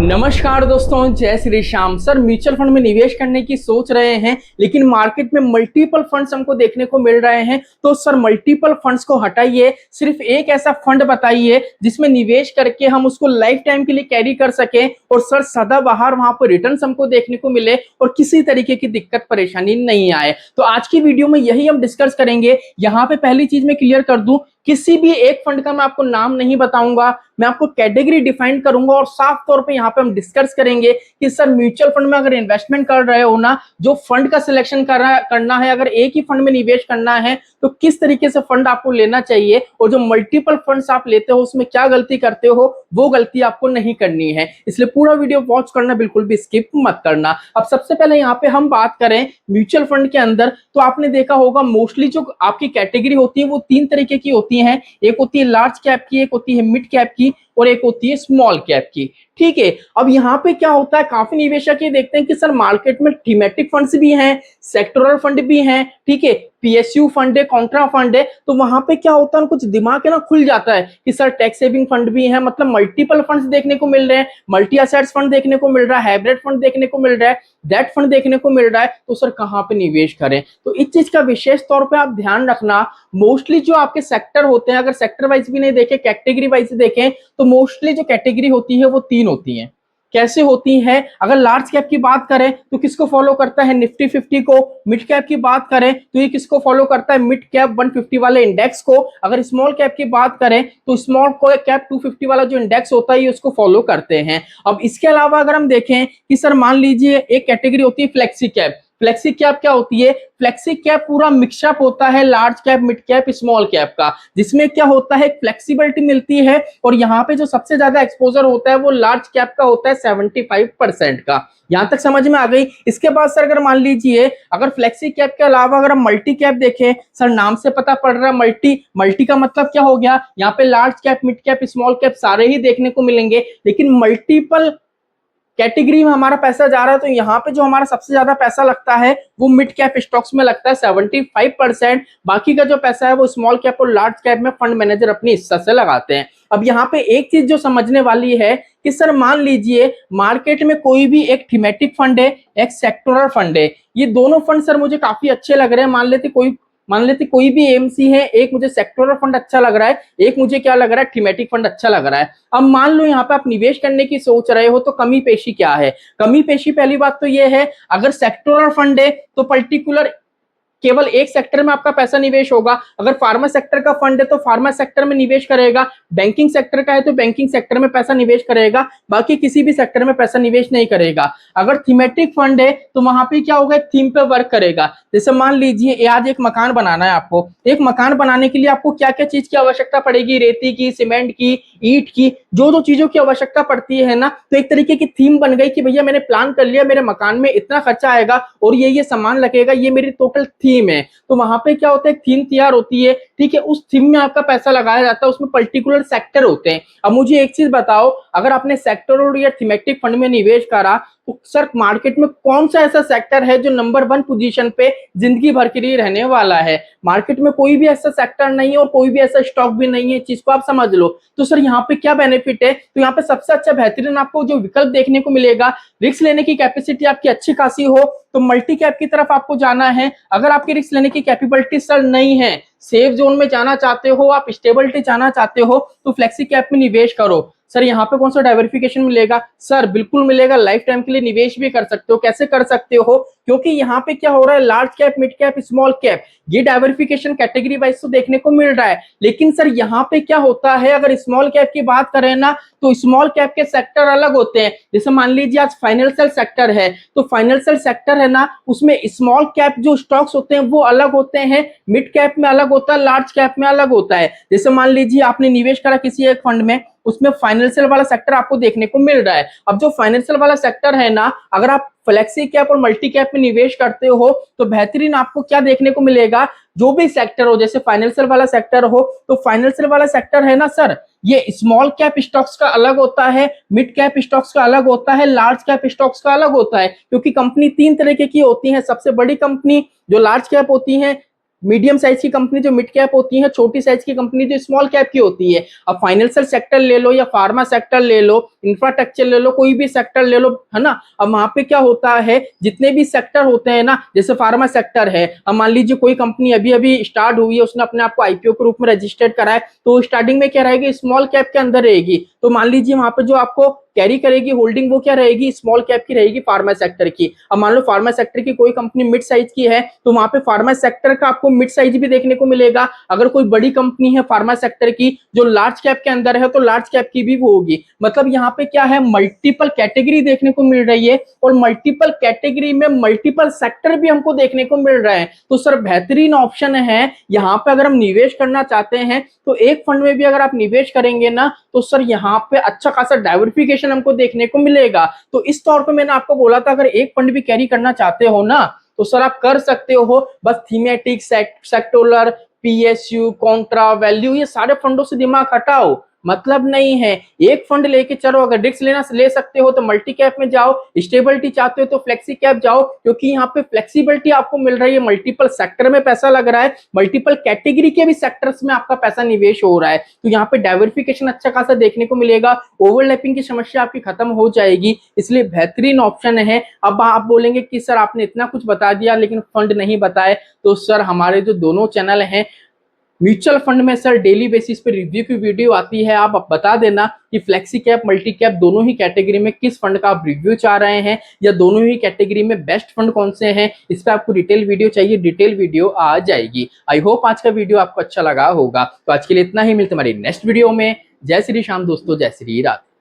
नमस्कार दोस्तों, जय Shri Shyam. Sir, mutual fund में निवेश करने की सोच रहे हैं लेकिन मार्केट में मल्टीपल फंड्स हमको देखने को मिल रहे हैं। तो सर, मल्टीपल फंड्स को हटाइए, सिर्फ एक ऐसा फंड बताइए जिसमें निवेश करके हम उसको लाइफ टाइम के लिए कैरी कर सकें और सर सदाबहार वहां पर रिटर्न्स हमको देखने को मिले और किसी तरीके की दिक्कत परेशानी नहीं आए। तो आज की वीडियो में यही हम डिस्कस करेंगे। यहाँ पे पहली चीज मैं क्लियर कर दूं, किसी भी एक फंड का मैं आपको नाम नहीं बताऊंगा, मैं आपको कैटेगरी डिफाइन करूंगा और साफ तौर पे यहाँ पे हम डिस्कस करेंगे कि सर म्यूचुअल फंड में अगर इन्वेस्टमेंट कर रहे हो ना, जो फंड का सिलेक्शन करना है, अगर एक ही फंड में निवेश करना है तो किस तरीके से फंड आपको लेना चाहिए और जो मल्टीपल फंड्स आप लेते हो उसमें क्या गलती करते हो, वो गलती आपको नहीं करनी है। इसलिए पूरा वीडियो वॉच करना, बिल्कुल भी स्किप मत करना। अब सबसे पहले यहाँ पे हम बात करें म्यूचुअल फंड के अंदर, तो आपने देखा होगा मोस्टली जो आपकी कैटेगरी होती है वो तीन तरीके की होती है। एक होती है लार्ज कैप की, एक होती है मिड कैप की और एक होती है स्मॉल कैप की। ठीक है, अब यहाँ पे क्या होता है, काफी निवेशक ये देखते हैं कि सर मार्केट में थीमेटिक फंड्स भी हैं, सेक्टोरल फंड भी हैं, ठीक है, पीएसयू फंड है, कॉन्ट्रा फंड है। तो वहां पे क्या होता है, कुछ दिमाग है ना खुल जाता है कि सर टैक्स सेविंग फंड भी है, मतलब मल्टीपल फंड्स देखने को मिल रहे हैं, मल्टी एसेट्स फंड देखने को मिल रहा है, हाइब्रिड फंड देखने को मिल रहा है, डेट फंड देखने को मिल रहा है। तो सर कहाँ पे निवेश करें, तो इस चीज का विशेष तौर पे आप ध्यान रखना। मोस्टली जो आपके सेक्टर होते हैं, अगर सेक्टर वाइज भी नहीं देखें, कैटेगरी वाइज देखें, तो मोस्टली जो कैटेगरी होती है वो तीन होती है। कैसे होती है, अगर लार्ज कैप की बात करें तो किसको फॉलो करता है, निफ्टी 50 को। मिड कैप की बात करें तो ये किसको फॉलो करता है, मिड कैप 150 वाले इंडेक्स को। अगर स्मॉल कैप की बात करें तो स्मॉल कैप 250 वाला जो इंडेक्स होता है ये उसको फॉलो करते हैं। अब इसके अलावा अगर हम देखें कि सर मान लीजिए एक कैटेगरी होती है फ्लेक्सी कैप। फ्लेक्सी कैप क्या होती है, फ्लेक्सी कैप पूरा मिक्सअप होता है large cap, mid cap, small cap का, जिसमें क्या होता है, फ्लेक्सिबिलिटी मिलती है। और यहाँ पे जो सबसे ज्यादा एक्सपोजर होता है वो लार्ज कैप का होता है 75% का। यहां तक समझ में आ गई। इसके बाद सर अगर मान लीजिए अगर फ्लेक्सी कैप के अलावा अगर हम मल्टी कैप देखें, सर नाम से पता पड़ रहा है मल्टी, मल्टी का मतलब क्या हो गया, यहाँ पे large cap, mid cap, small cap सारे ही देखने को मिलेंगे, लेकिन मल्टीपल कैटेगरी में हमारा पैसा जा रहा है। तो यहाँ पे जो हमारा सबसे ज्यादा पैसा लगता है वो मिड कैप स्टॉक्स में लगता है 75%। बाकी का जो पैसा है वो स्मॉल कैप और लार्ज कैप में फंड मैनेजर अपनी हिस्सा से लगाते हैं। अब यहाँ पे एक चीज जो समझने वाली है कि सर मान लीजिए मार्केट में कोई भी एक थीमेटिक फंड है, एक सेक्टोरल फंड है, ये दोनों फंड सर मुझे काफी अच्छे लग रहे हैं। मान लेते कोई भी एमसी है, एक मुझे सेक्टोरल फंड अच्छा लग रहा है, एक मुझे क्या लग रहा है, थीमेटिक फंड अच्छा लग रहा है। अब मान लो यहाँ पे आप निवेश करने की सोच रहे हो तो कमी पेशी क्या है। कमी पेशी पहली बात तो ये है, अगर सेक्टोरल फंड है तो पर्टिकुलर केवल एक सेक्टर में आपका पैसा निवेश होगा। अगर फार्मा सेक्टर का फंड है तो फार्मा सेक्टर में निवेश करेगा, बैंकिंग सेक्टर का है तो बैंकिंग सेक्टर में पैसा निवेश करेगा, बाकी किसी भी सेक्टर में पैसा निवेश नहीं करेगा। अगर थीमेटिक फंड है तो वहां पे क्या होगा, थीम पे वर्क करेगा। जैसे मान लीजिए आज एक मकान बनाना है आपको, एक मकान बनाने के लिए आपको क्या क्या चीज की आवश्यकता पड़ेगी, रेती की, सीमेंट की, ईंट की, जो चीजों की आवश्यकता पड़ती है ना, तो एक तरीके की थीम बन गई कि भैया मैंने प्लान कर लिया, मेरे मकान में इतना खर्चा आएगा और ये सामान लगेगा, ये मेरी टोटल थीम है। तो वहां पे क्या होता है, थीम तैयार होती है, ठीक है, उस थीम में आपका पैसा लगाया जाता है, उसमें पर्टिकुलर सेक्टर होते हैं। अब मुझे एक चीज बताओ, अगर आपने सेक्टरल या थीमेटिक फंड में निवेश करा तो सर मार्केट में कौन सा ऐसा सेक्टर है जो नंबर 1 पोजीशन पे जिंदगी भर के लिए रहने वाला है। मार्केट में कोई भी ऐसा सेक्टर नहीं है और कोई भी ऐसा स्टॉक भी नहीं है, चीज को आप समझ लो। तो सर यहाँ पे क्या बेनिफिट है, तो यहाँ पे सबसे अच्छा बेहतरीन आपको जो विकल्प देखने को मिलेगा, रिस्क लेने की कैपेसिटी आपकी अच्छी खासी हो तो मल्टी कैप की तरफ आपको जाना है। अगर आपकी रिस्क लेने की कैपेबिलिटी सर नहीं है, सेफ जोन में जाना चाहते हो, आप स्टेबिलिटी जाना चाहते हो, तो फ्लेक्सी कैप में निवेश करो। सर यहाँ पे कौन सा डाइवर्सिफिकेशन मिलेगा, सर बिल्कुल मिलेगा, लाइफ टाइम के लिए निवेश भी कर सकते हो। कैसे कर सकते हो, क्योंकि यहाँ पे क्या हो रहा है, large cap, mid cap, small cap, ये डाइवर्सिफिकेशन कैटेगरी वाइज तो देखने को मिल रहा है। लेकिन सर यहाँ पे क्या होता है, अगर स्मॉल कैप की बात करें ना तो स्मॉल कैप के सेक्टर अलग होते हैं। जैसे मान लीजिए आज फाइनेंशियल सेक्टर है, तो फाइनेंशियल सेक्टर है ना, उसमें स्मॉल कैप जो स्टॉक्स होते हैं वो अलग होते हैं, मिड कैप में अलग होता है, लार्ज कैप में अलग होता है। जैसे मान लीजिए आपने निवेश करा किसी एक फंड में, उसमें फाइनेंशियल वाला सेक्टर आपको देखने को मिल रहा है। अब जो फाइनेंशियल वाला सेक्टर है ना, अगर आप फ्लेक्सी कैप और मल्टी कैप में निवेश करते हो तो बेहतरीन आपको क्या देखने को मिलेगा, जो भी सेक्टर हो, जैसे फाइनेंशियल वाला सेक्टर हो तो फाइनेंशियल वाला सेक्टर है ना सर, ये स्मॉल कैप स्टॉक्स का अलग होता है, मिड कैप स्टॉक्स का अलग होता है, लार्ज कैप स्टॉक्स का अलग होता है। क्योंकि कंपनी तीन तरीके की होती है, सबसे बड़ी कंपनी जो लार्ज कैप होती है मीडियम साइज की कंपनी जो मिड कैप होती है, छोटी साइज की कंपनी जो स्मॉल कैप की होती है। अब फाइनेंशियल सेक्टर ले लो या फार्मा सेक्टर ले लो, इंफ्रास्ट्रक्चर ले लो, कोई भी सेक्टर ले लो, है ना। अब वहां पे क्या होता है, जितने भी सेक्टर होते हैं ना, जैसे फार्मा सेक्टर है, अब मान लीजिए कोई कंपनी अभी अभी स्टार्ट हुई है, उसने अपने आप को आईपीओ के रूप में रजिस्टर्ड करा है, तो स्टार्टिंग में क्या रहेगी, स्मॉल कैप के अंदर रहेगी। तो मान लीजिए वहां पे जो आपको कैरी करेगी होल्डिंग, वो क्या रहेगी, स्मॉल कैप की रहेगी, फार्मा सेक्टर की। अब मान लो फार्मा सेक्टर की कोई कंपनी मिड साइज की है, तो वहां पे फार्मा सेक्टर का आपको मिड साइज भी देखने को मिलेगा। अगर कोई बड़ी कंपनी है फार्मा सेक्टर की जो लार्ज कैप के अंदर है, तो लार्ज कैप की भी वो होगी। मतलब यहाँ पे क्या है, मल्टीपल कैटेगरी देखने को मिल रही है, और मल्टीपल कैटेगरी में मल्टीपल सेक्टर भी हमको देखने को मिल रहे हैं। तो सर बेहतरीन ऑप्शन है यहाँ पे। अगर हम निवेश करना चाहते हैं तो एक फंड में भी अगर आप निवेश करेंगे ना, तो सर यहाँ पे अच्छा खासा डाइवर्सिफिकेशन हमको देखने को मिलेगा। तो इस तौर पे मैंने आपको बोला था, अगर एक फंड भी कैरी करना चाहते हो ना, तो सर आप कर सकते हो। बस thematic, sectoral, PSU, Contra, value, ये सारे फंडों से दिमाग हटाओ, मतलब नहीं है। एक फंड लेके चलो, अगर रिस्क लेना ले सकते हो तो मल्टी कैप में जाओ, स्टेबिलिटी चाहते हो तो फ्लेक्सी कैप जाओ, क्योंकि यहाँ पे फ्लेक्सिबिलिटी आपको मिल रही है, मल्टीपल सेक्टर में पैसा लग रहा है, मल्टीपल कैटेगरी के भी सेक्टर्स में आपका पैसा निवेश हो रहा है। तो यहाँ पे डाइवर्सिफिकेशन अच्छा खासा देखने को मिलेगा, ओवरलैपिंग की समस्या आपकी खत्म हो जाएगी, इसलिए बेहतरीन ऑप्शन है। अब आप बोलेंगे कि सर आपने इतना कुछ बता दिया लेकिन फंड नहीं बताए, तो सर हमारे जो दोनों चैनल हैं म्यूचुअल फंड में सर डेली बेसिस पे रिव्यू की वीडियो आती है। आप बता देना कि फ्लेक्सी कैप, मल्टी कैप दोनों ही कैटेगरी में किस फंड का आप रिव्यू चाह रहे हैं, या दोनों ही कैटेगरी में बेस्ट फंड कौन से हैं, इस पर आपको डिटेल वीडियो चाहिए, डिटेल वीडियो आ जाएगी। आई होप आज का वीडियो आपको अच्छा लगा होगा। तो आज के लिए इतना ही, मिलते हमारी नेक्स्ट वीडियो में। जय श्री श्याम दोस्तों, जय श्री राधे।